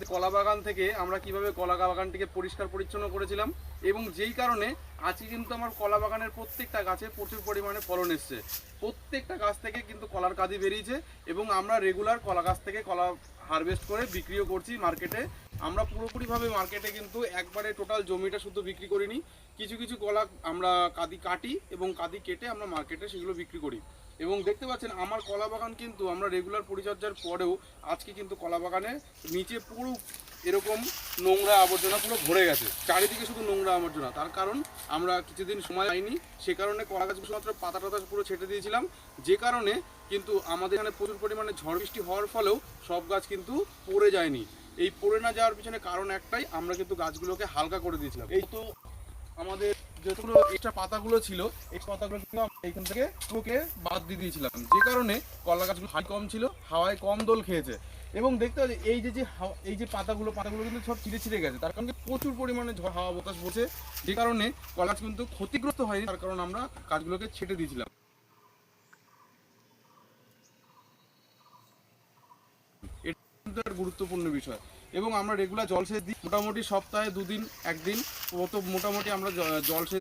কলা বাগান থেকে আমরা কিভাবে কলা বাগানটিকে পরিষ্কার পরিচ্ছন্ন করেছিলাম এবং যেই কারণে আজকে কিন্তু আমার কলা বাগানের প্রত্যেকটা গাছে প্রচুর পরিমাণে ফলন এসছে। প্রত্যেকটা গাছ থেকে কিন্তু কলার কাঁদি বেরিয়েছে এবং আমরা রেগুলার কলা গাছ থেকে কলা হারভেস্ট করে বিক্রিও করছি মার্কেটে। আমরা পুরোপুরিভাবে মার্কেটে কিন্তু একবারে টোটাল জমিটা শুধু বিক্রি করিনি, কিছু কিছু কলা আমরা কাঁদি কাটি এবং কাঁদি কেটে আমরা মার্কেটে সেগুলো বিক্রি করি। এবং দেখতে পাচ্ছেন আমার কলা বাগান কিন্তু আমরা রেগুলার পরিচর্যার পরেও আজকে কিন্তু কলা বাগানে নিচে পুরো এরকম নোংরা আবর্জনা পুরো ভরে গেছে, চারিদিকে শুধু নোংরা আবর্জনা। তার কারণ আমরা কিছুদিন সময় পাইনি, সে কারণে কলা গাছ শুধুমাত্র পাতা টাতা পুরো ছেটে দিয়েছিলাম, যে কারণে কিন্তু আমাদের এখানে প্রচুর পরিমাণে ঝড় বৃষ্টি হওয়ার ফলেও সব গাছ কিন্তু পড়ে যায়নি। এই পড়ে না যাওয়ার পিছনে কারণ একটাই, আমরা কিন্তু গাছগুলোকে হালকা করে দিয়েছিলাম। এই তো আমাদের যতগুলো এক্সট্রা পাতাগুলো ছিল এই পাতাগুলো কিন্তু আমরা এইখান থেকে পুরোকে বাদ দিয়ে দিয়েছিলাম, যে কারণে কলা গাছগুলো হাই কম ছিল, হাওয়ায় কম দোল খেয়েছে। এবং দেখতে পাচ্ছি এই যে পাতাগুলো কিন্তু সব ছিঁড়ে গেছে, তার কারণে প্রচুর পরিমাণে ঝড় হাওয়া বাতাস বসে, যে কারণে কলা গাছ কিন্তু ক্ষতিগ্রস্ত হয়নি, তার কারণ আমরা গাছগুলোকে ছেটে দিয়েছিলাম। এটা কিন্তু একটা গুরুত্বপূর্ণ বিষয়। এবং আমরা রেগুলার জলসেচ দিই, মোটামুটি সপ্তাহে 2 দিন 1 দিন মোটামুটি আমরা জলসেচ